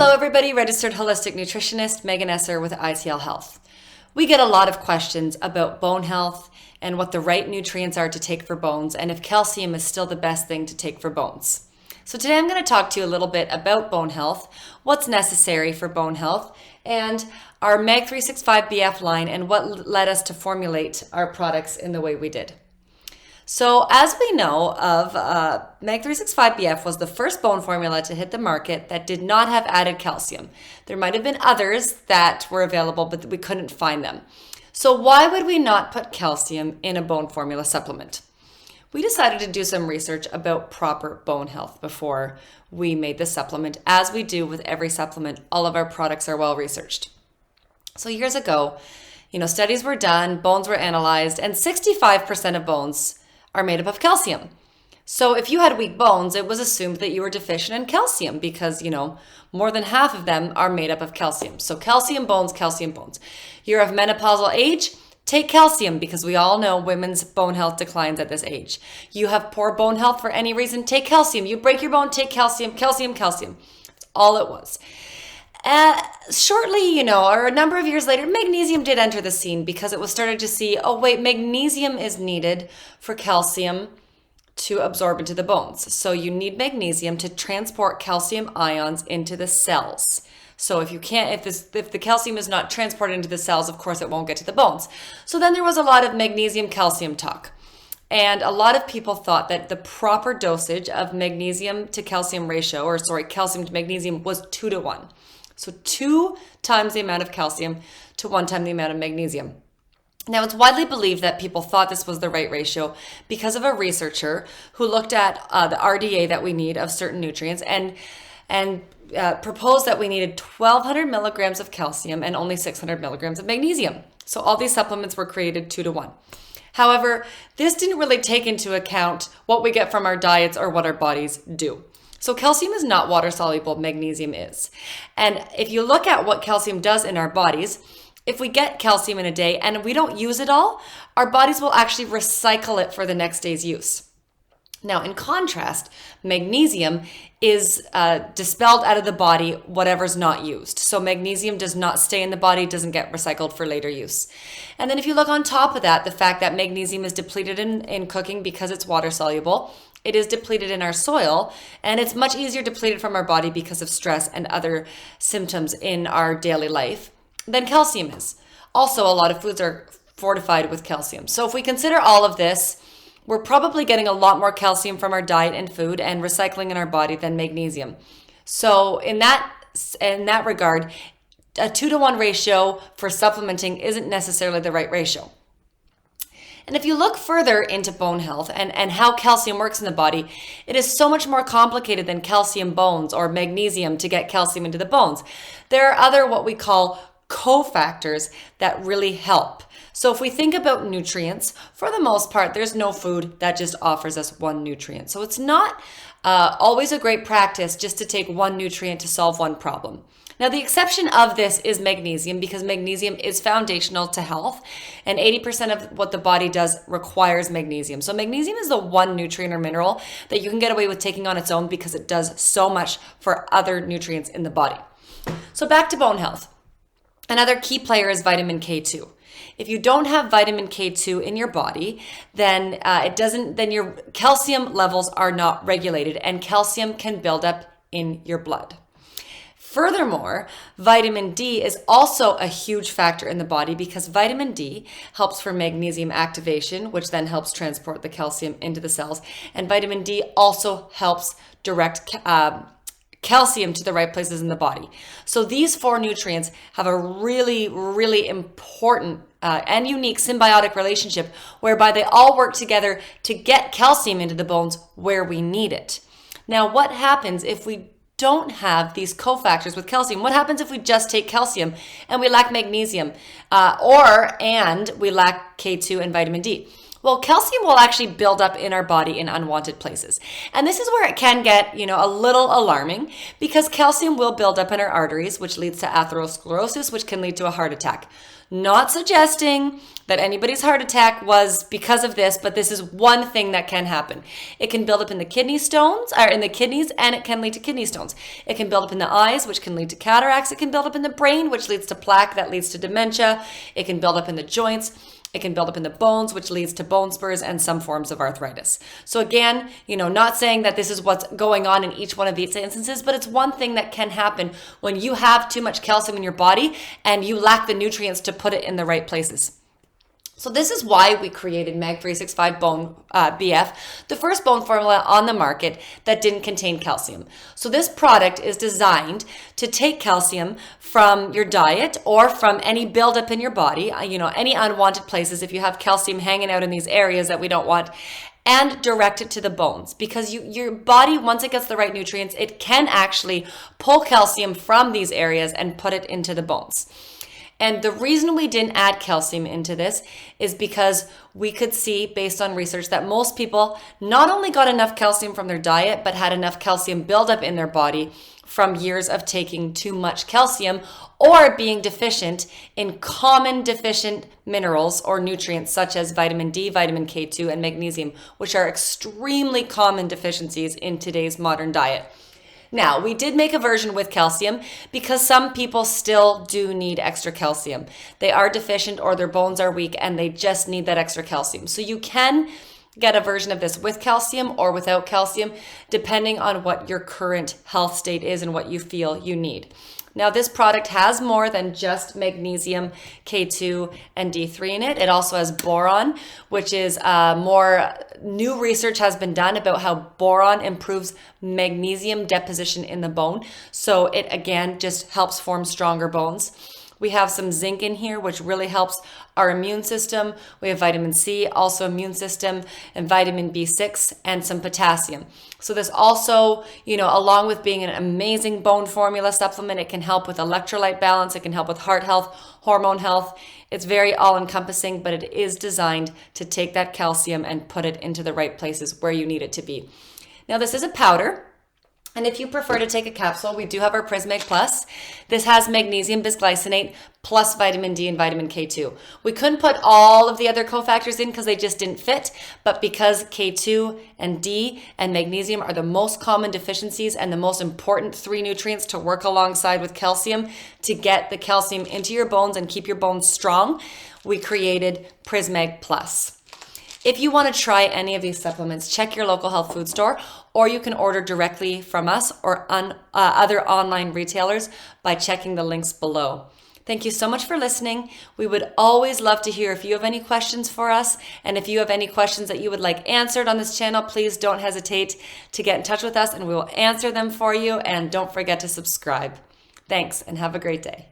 Hello everybody, registered holistic nutritionist Megan Esser with ITL Health. We get a lot of questions about bone health and what the right nutrients are to take for bones and if calcium is still the best thing to take for bones. So today I'm going to talk to you a little bit about bone health, what's necessary for bone health, and our Mag 365BF line and what led us to formulate our products in the way we did. So as we know of, Mag 365BF was the first bone formula to hit the market that did not have added calcium. There might have been others that were available, but we couldn't find them. So why would we not put calcium in a bone formula supplement? We decided to do some research about proper bone health before we made the supplement. As we do with every supplement, all of our products are well researched. So years ago, studies were done, bones were analyzed, and 65% of bones are made up of calcium. So if you had weak bones, it was assumed that you were deficient in calcium because, more than half of them are made up of calcium. So calcium bones, calcium bones. You're of menopausal age, take calcium because we all know women's bone health declines at this age. You have poor bone health for any reason, take calcium. You break your bone, take calcium, calcium, calcium. That's all it was. Shortly, or a number of years later, magnesium did enter the scene because it was started to see, magnesium is needed for calcium to absorb into the bones. So you need magnesium to transport calcium ions into the cells. So if the calcium is not transported into the cells, of course it won't get to the bones. So then there was a lot of magnesium calcium talk. And a lot of people thought that the proper dosage of magnesium to calcium ratio, calcium to magnesium was 2-to-1. So 2 times the amount of calcium to 1 time the amount of magnesium. Now, it's widely believed that people thought this was the right ratio because of a researcher who looked at the RDA that we need of certain nutrients and proposed that we needed 1,200 milligrams of calcium and only 600 milligrams of magnesium. So all these supplements were created 2-to-1. However, this didn't really take into account what we get from our diets or what our bodies do. So calcium is not water soluble, magnesium is. And if you look at what calcium does in our bodies, if we get calcium in a day and we don't use it all, our bodies will actually recycle it for the next day's use. Now, in contrast, magnesium is dispelled out of the body, whatever's not used. So magnesium does not stay in the body, doesn't get recycled for later use. And then if you look on top of that, the fact that magnesium is depleted in cooking because it's water soluble, it is depleted in our soil, and it's much easier depleted from our body because of stress and other symptoms in our daily life than calcium is. Also, a lot of foods are fortified with calcium. So if we consider all of this, we're probably getting a lot more calcium from our diet and food and recycling in our body than magnesium. So in that regard, a 2-to-1 ratio for supplementing isn't necessarily the right ratio. And if you look further into bone health and how calcium works in the body, it is so much more complicated than calcium bones or magnesium to get calcium into the bones. There are other what we call cofactors that really help. So if we think about nutrients, for the most part, there's no food that just offers us one nutrient. So it's not always a great practice just to take one nutrient to solve one problem. Now, the exception of this is magnesium because magnesium is foundational to health and 80% of what the body does requires magnesium. So magnesium is the one nutrient or mineral that you can get away with taking on its own because it does so much for other nutrients in the body. So back to bone health. Another key player is vitamin K2. If you don't have vitamin K2 in your body, then your calcium levels are not regulated and calcium can build up in your blood. Furthermore, vitamin D is also a huge factor in the body because vitamin D helps for magnesium activation, which then helps transport the calcium into the cells. And vitamin D also helps direct calcium to the right places in the body. So these 4 nutrients have a really, really important and unique symbiotic relationship whereby they all work together to get calcium into the bones where we need it. Now, what happens if we don't have these cofactors with calcium? What happens if we just take calcium and we lack magnesium and we lack K2 and vitamin D? Well, calcium will actually build up in our body in unwanted places. And this is where it can get, a little alarming, because calcium will build up in our arteries, which leads to atherosclerosis, which can lead to a heart attack. Not suggesting that anybody's heart attack was because of this, but this is one thing that can happen. It can build up in the kidneys, and it can lead to kidney stones. It can build up in the eyes, which can lead to cataracts. It can build up in the brain, which leads to plaque, that leads to dementia. It can build up in the joints. It can build up in the bones, which leads to bone spurs and some forms of arthritis. So again, not saying that this is what's going on in each one of these instances, but it's one thing that can happen when you have too much calcium in your body and you lack the nutrients to put it in the right places. So this is why we created Mag 365 Bone BF, the first bone formula on the market that didn't contain calcium. So this product is designed to take calcium from your diet or from any buildup in your body, any unwanted places, if you have calcium hanging out in these areas that we don't want, and direct it to the bones, because your body, once it gets the right nutrients, it can actually pull calcium from these areas and put it into the bones. And the reason we didn't add calcium into this is because we could see, based on research, that most people not only got enough calcium from their diet, but had enough calcium buildup in their body from years of taking too much calcium or being deficient in common deficient minerals or nutrients such as vitamin D, vitamin K2, and magnesium, which are extremely common deficiencies in today's modern diet. Now, we did make a version with calcium because some people still do need extra calcium. They are deficient or their bones are weak and they just need that extra calcium. So you can get a version of this with calcium or without calcium, depending on what your current health state is and what you feel you need. Now, this product has more than just magnesium, K2, and D3 in it. It also has boron, which is more new research has been done about how boron improves magnesium deposition in the bone. So it, again, just helps form stronger bones. We have some zinc in here, which really helps our immune system. We have vitamin C, also immune system, and vitamin B6, and some potassium. So this also, along with being an amazing bone formula supplement, it can help with electrolyte balance. It can help with heart health, hormone health. It's very all-encompassing, but it is designed to take that calcium and put it into the right places where you need it to be. Now, this is a powder. And if you prefer to take a capsule, we do have our Prismag Plus. This has magnesium bisglycinate plus vitamin D and vitamin K2. We couldn't put all of the other cofactors in because they just didn't fit, but because K2 and D and magnesium are the most common deficiencies and the most important 3 nutrients to work alongside with calcium to get the calcium into your bones and keep your bones strong, we created Prismag Plus. If you want to try any of these supplements, check your local health food store, or you can order directly from us or other online retailers by checking the links below. Thank you so much for listening. We would always love to hear if you have any questions for us, and if you have any questions that you would like answered on this channel, please don't hesitate to get in touch with us and we will answer them for you, and don't forget to subscribe. Thanks, and have a great day.